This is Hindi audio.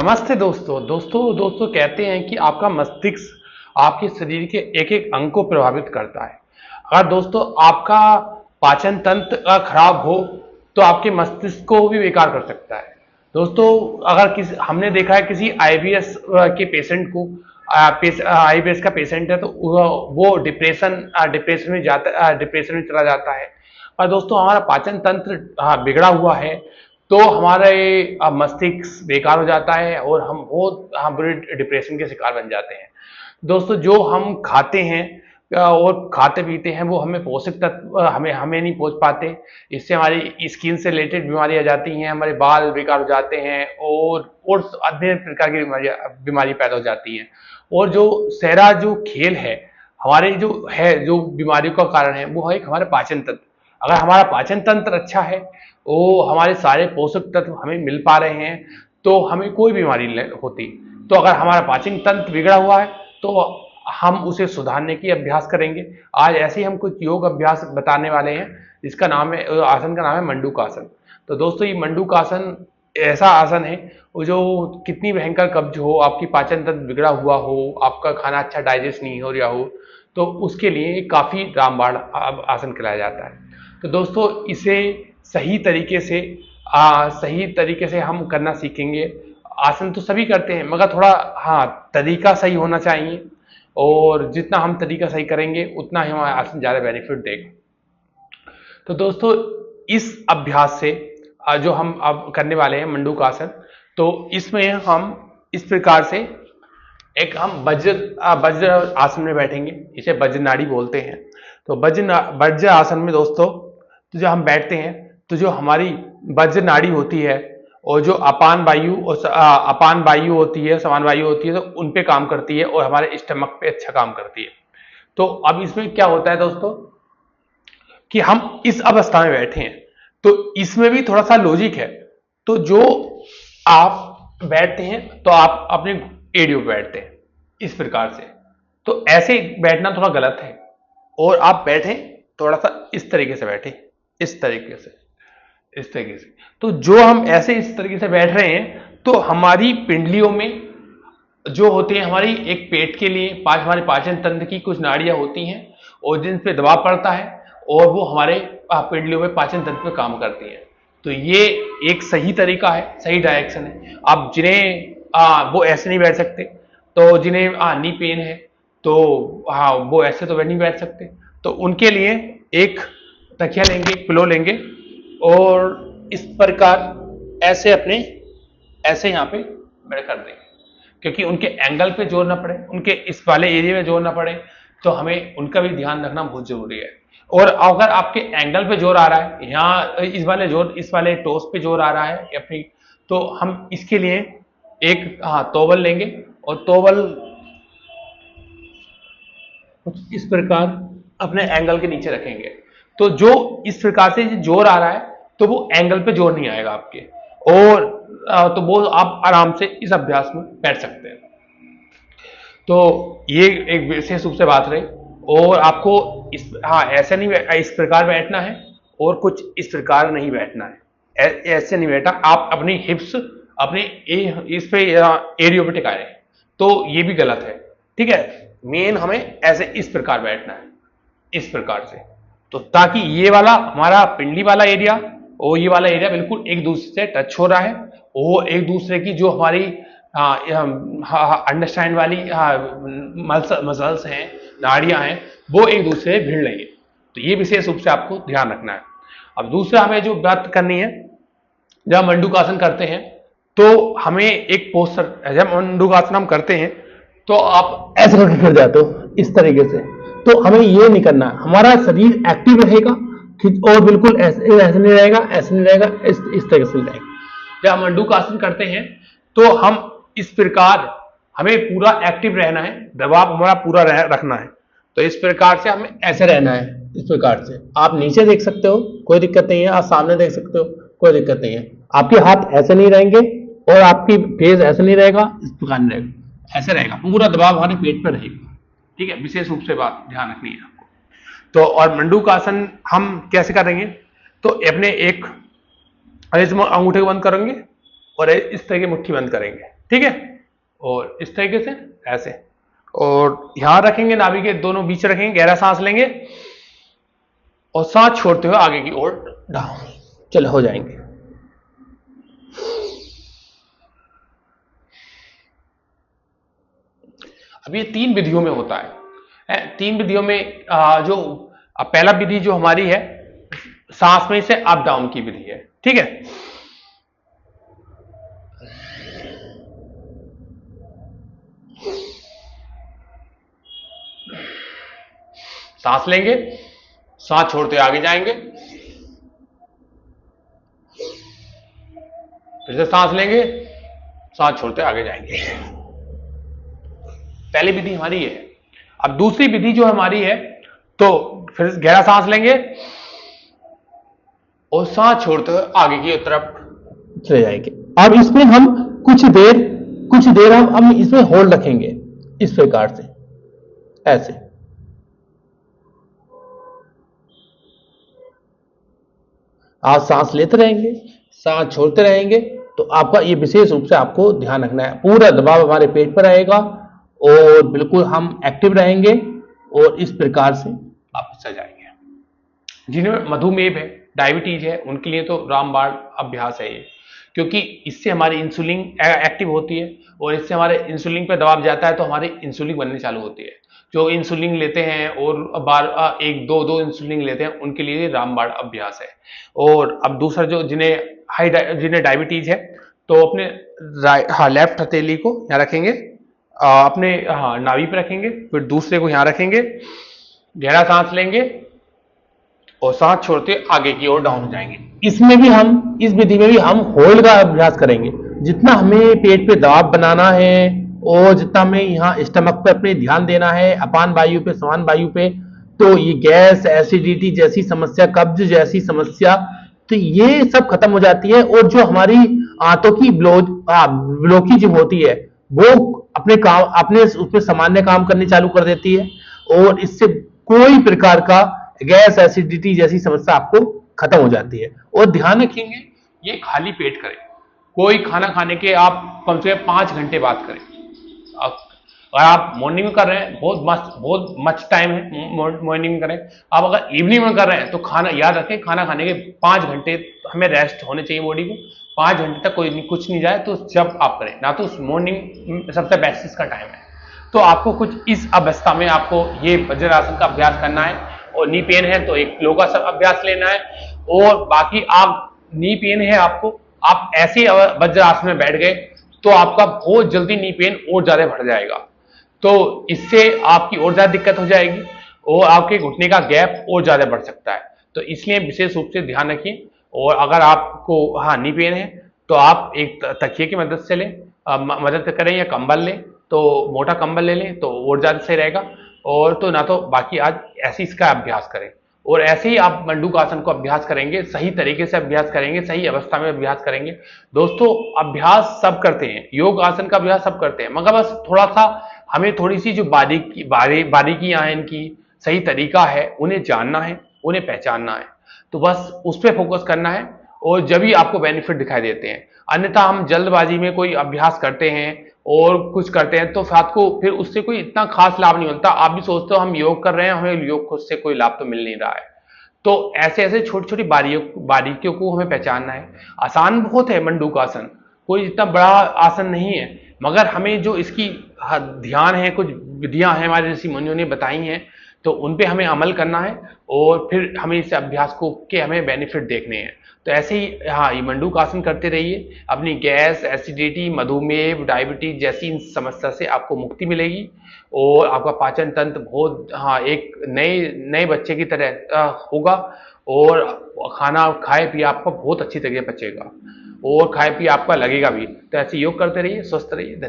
नमस्ते दोस्तों दोस्तों दोस्तों कहते हैं कि आपका मस्तिष्क आपके शरीर के एक एक अंग को प्रभावित करता है। अगर दोस्तों आपका पाचन तंत्र खराब हो तो आपके मस्तिष्क को भी बेकार कर सकता है। दोस्तों अगर किसी हमने देखा है किसी आईबीएस के पेशेंट को, आईबीएस का पेशेंट है तो वो डिप्रेशन में चला जाता है। और दोस्तों हमारा पाचन तंत्र बिगड़ा हुआ है तो हमारे मस्तिष्क बेकार हो जाता है और हम बहुत बुरे डिप्रेशन के शिकार बन जाते हैं। दोस्तों जो हम खाते हैं और खाते पीते हैं वो हमें पोषक तत्व हमें नहीं पहुंच पाते। इससे हमारी स्किन से रिलेटेड बीमारी आ जाती हैं, हमारे बाल बेकार हो जाते हैं और अन्य प्रकार की बीमारी पैदा हो जाती हैं। और जो सहरा जो खेल है हमारे जो बीमारियों का कारण है वो है हमारे पाचन तंत्र। अगर हमारा पाचन तंत्र अच्छा है, वो हमारे सारे पोषक तत्व हमें मिल पा रहे हैं तो हमें कोई बीमारी नहीं होती। तो अगर हमारा पाचन तंत्र बिगड़ा हुआ है तो हम उसे सुधारने की अभ्यास करेंगे। आज ऐसे ही हम कुछ योग अभ्यास बताने वाले हैं जिसका नाम है, आसन का नाम है मंडूकासन। तो दोस्तों ये मंडूकासन ऐसा आसन है जो कितनी भयंकर कब्ज हो, आपकी पाचन तंत्र बिगड़ा हुआ हो, आपका खाना अच्छा डाइजेस्ट नहीं हो रहा हो, तो उसके लिए काफी रामबाण आसन कहलाया जाता है। तो दोस्तों इसे सही तरीके से हम करना सीखेंगे। आसन तो सभी करते हैं मगर थोड़ा तरीका सही होना चाहिए और जितना हम तरीका सही करेंगे उतना ही हमारा आसन ज़्यादा बेनिफिट देगा। तो दोस्तों इस अभ्यास से जो हम अब करने वाले हैं मंडूकासन, तो इसमें हम इस प्रकार से एक हम वज्र आसन में बैठेंगे, इसे वज्र नाड़ी बोलते हैं। तो वज्र आसन में दोस्तों तो जो हम बैठते हैं तो जो हमारी वज्र नाड़ी होती है और जो अपान वायु होती है, समान वायु होती है, तो उन पे काम करती है और हमारे स्टमक पे अच्छा काम करती है। तो अब इसमें क्या होता है दोस्तों कि हम इस अवस्था में बैठे हैं तो इसमें भी थोड़ा सा लॉजिक है। तो जो आप बैठते हैं तो आप अपने एडियो पे बैठते हैं इस प्रकार से, तो ऐसे बैठना थोड़ा गलत है और आप बैठे थोड़ा सा इस तरीके से बैठे, इस तरीके से। तो जो हम ऐसे इस तरीके से बैठ रहे हैं तो हमारी पिंडलियों में जो होती है, हमारी एक पेट के लिए हमारे पाचन तंत्र की कुछ नाड़ियां होती हैं और जिन पे दबाव पड़ता है और वो हमारे पिंडलियों में पाचन तंत्र पे काम करती है। तो ये एक सही तरीका है, सही डायरेक्शन है। आप जिन्हें वो ऐसे नहीं बैठ सकते, तो जिन्हें नी पेन है तो वो ऐसे तो नहीं बैठ सकते, तो उनके लिए एक तकिया लेंगे, पिलो लेंगे और इस प्रकार ऐसे यहाँ पे बैठ कर देंगे, क्योंकि उनके एंगल पे जोर ना पड़े, उनके इस वाले एरिया में जोर ना पड़े, तो हमें उनका भी ध्यान रखना बहुत जरूरी है। और अगर आपके एंगल पे जोर आ रहा है, यहाँ इस वाले टोस पे जोर आ रहा है अपनी, तो हम इसके लिए एक तोवल लेंगे और तोवल कुछ इस प्रकार अपने एंगल के नीचे रखेंगे। तो जो इस प्रकार से जोर आ रहा है तो वो एंगल पे जोर नहीं आएगा आपके, और तो वो आप आराम से इस अभ्यास में बैठ सकते हैं। तो ये एक विशेष रूप से बात रही। और आपको ऐसे नहीं इस प्रकार बैठना है और कुछ इस प्रकार नहीं बैठना है, ऐसे नहीं बैठना। आप अपनी हिप्स अपने इस पे एरियो पे टिकाए, तो ये भी गलत है, ठीक है। मेन हमें ऐसे इस प्रकार बैठना है, इस प्रकार से, तो ताकि ये वाला हमारा पिंडली वाला एरिया और ये वाला एरिया बिल्कुल एक दूसरे से टच हो रहा है, वो एक दूसरे की जो हमारी अंडरस्टैंड वाली मसल्स हैं, नाड़ियां हैं, वो एक दूसरे से भिड़ लेंगे। तो ये विशेष रूप से आपको ध्यान रखना है। अब दूसरा हमें जो बात करनी है, जब मंडूकासन करते हैं तो हमें एक पोस्चर, जब मंडूकासन हम करते हैं तो आप ऐसे करके कर जाते हो इस तरीके से, तो हमें ये नहीं करना है। हमारा शरीर एक्टिव रहेगा और बिल्कुल ऐसे नहीं रहेगा, ऐसे नहीं रहेगा, इस तरीके से रहेगा। जब हम मंडूकासन करते हैं तो हम इस प्रकार, हमें पूरा एक्टिव रहना है, दबाव हमारा पूरा रखना है। तो इस प्रकार से हमें ऐसे रहना है, इस प्रकार से। आप नीचे देख सकते हो, कोई दिक्कत नहीं है, आप सामने देख सकते हो, कोई दिक्कत नहीं है। आपके हाथ ऐसे नहीं रहेंगे और आपकी फेस ऐसे नहीं रहेगा, इस प्रकार नहीं रहेगा, ऐसे रहेगा, पूरा दबाव हमारे पेट पर रहेगा, ठीक है। विशेष रूप से बात ध्यान रखनी है आपको। तो और मंडूकासन हम कैसे करेंगे, तो अपने एक अंगूठे को बंद करेंगे और इस तरह की मुट्ठी बंद करेंगे, ठीक है। और इस तरीके से ऐसे, और यहां रखेंगे, नाभि के दोनों बीच रखेंगे, गहरा सांस लेंगे और सांस छोड़ते हुए आगे की ओर डाउन। चलो हो जाएंगे। अब ये 3 विधियों में होता है। 3 विधियों में जो पहला विधि जो हमारी है सांस में से अप डाउन की विधि है, ठीक है। सांस लेंगे, सांस छोड़ते आगे जाएंगे, फिर से सांस लेंगे, सांस छोड़ते आगे जाएंगे। पहली विधि हमारी है। अब दूसरी विधि जो हमारी है, तो फिर गहरा सांस लेंगे और सांस छोड़ते हुए आगे की तरफ चले जाएंगे। अब इसमें हम कुछ देर हम इसमें होल्ड रखेंगे, इस प्रकार से, ऐसे। आप सांस लेते रहेंगे, सांस छोड़ते रहेंगे, तो आपका ये विशेष रूप से आपको ध्यान रखना है। पूरा दबाव हमारे पेट पर रहेगा और बिल्कुल हम एक्टिव रहेंगे, और इस प्रकार से आप सो जाएंगे। जिन्हें मधुमेह है, डायबिटीज है, उनके लिए तो रामबाण अभ्यास है ये, क्योंकि इससे हमारी इंसुलिन एक्टिव होती है, और इससे हमारे इंसुलिन पर दबाव जाता है तो हमारी इंसुलिन बनने चालू होती है। जो इंसुलिन लेते हैं और बार एक दो इंसुलिन लेते हैं, उनके लिए रामबाण अभ्यास है। और अब दूसरा जो जिन्हें डायबिटीज है, तो अपने लेफ्ट हथेली को यहाँ रखेंगे, अपने नाभि पे रखेंगे, फिर दूसरे को यहाँ रखेंगे, गहरा सांस लेंगे और सांस छोड़ते आगे की ओर डाउन हो जाएंगे। इसमें भी हम, इस विधि में भी हम होल्ड का अभ्यास करेंगे। जितना हमें पेट पे दबाव बनाना है और जितना हमें यहाँ स्टमक पे अपने ध्यान देना है, अपान वायु पे, समान वायु पे, तो ये गैस, एसिडिटी जैसी समस्या, कब्ज जैसी समस्या, तो ये सब खत्म हो जाती है। और जो हमारी आंतों की ब्लॉकेज होती है, वो अपने उसमें सामान्य काम करने चालू कर देती है, और इससे कोई प्रकार का गैस, एसिडिटी जैसी समस्या आपको खत्म हो जाती है। और ध्यान रखेंगे, ये खाली पेट करें। कोई खाना खाने के आप कम से कम 5 घंटे बाद करें। अगर आप मॉर्निंग में कर रहे हैं, बहुत मच टाइम है, मॉर्निंग में करें। आप अगर इवनिंग में कर रहे हैं, तो खाना याद रखें, खाना खाने के 5 घंटे हमें रेस्ट होने चाहिए बॉडी को। 5 घंटे तक कुछ नहीं जाए तो जब आप करें, ना तो मॉर्निंग सबसे बेस्ट इसका टाइम है। तो आपको कुछ इस अवस्था में आपको ये वज्रासन का अभ्यास करना है। और नी पेन है तो एक योगासन अभ्यास लेना है। और बाकी आप नी पेन है आपको, आप ऐसे वज्रासन में बैठ गए तो आपका बहुत जल्दी नी पेन और ज्यादा बढ़ जाएगा, तो इससे आपकी और ज्यादा दिक्कत हो जाएगी और आपके घुटने का गैप और ज्यादा बढ़ सकता है। तो इसलिए विशेष रूप से ध्यान रखिए। और अगर आपको नी पेन है तो आप एक तकिए की मदद से लें, मदद करें, या कंबल लें, तो मोटा कंबल ले लें तो और ज्यादा सही रहेगा। और तो ना तो बाकी आज ऐसे इसका अभ्यास करें, और ऐसे ही आप मंडूकासन को अभ्यास करेंगे, सही तरीके से अभ्यास करेंगे, सही अवस्था में अभ्यास करेंगे। दोस्तों, अभ्यास सब करते हैं, योग आसन का अभ्यास सब करते हैं, मगर बस थोड़ा सा हमें थोड़ी सी जो बारीकियां हैं, इनकी सही तरीका है, उन्हें जानना है, उन्हें पहचानना है। तो बस उस पर फोकस करना है, और जब ही आपको बेनिफिट दिखाई देते हैं। अन्यथा हम जल्दबाजी में कोई अभ्यास करते हैं और कुछ करते हैं, तो साथ को फिर उससे कोई इतना खास लाभ नहीं मिलता। आप भी सोचते हो हम योग कर रहे हैं, हमें योग खुद से कोई लाभ तो मिल नहीं रहा है। तो ऐसे ऐसे छोटी छोटी बारीकियों को हमें पहचानना है। आसान बहुत है मंडूकासन, कोई इतना बड़ा आसन नहीं है, मगर हमें जो इसकी ध्यान है, कुछ विधियां हैं हमारे ऋषि मुनियों ने बताई हैं, तो उन पे हमें अमल करना है, और फिर हमें इस अभ्यास को के हमें बेनिफिट देखने हैं। तो ऐसे ही ये मंडूकासन करते रहिए, अपनी गैस, एसिडिटी, मधुमेह, डायबिटीज जैसी इन समस्या से आपको मुक्ति मिलेगी, और आपका पाचन तंत्र बहुत एक नए बच्चे की तरह होगा, और खाना खाए पिए आपका बहुत अच्छी तरीके से पचेगा, और खाए पिए आपका लगेगा भी। तो ऐसे योग करते रहिए, स्वस्थ रहिए। धन्यवाद।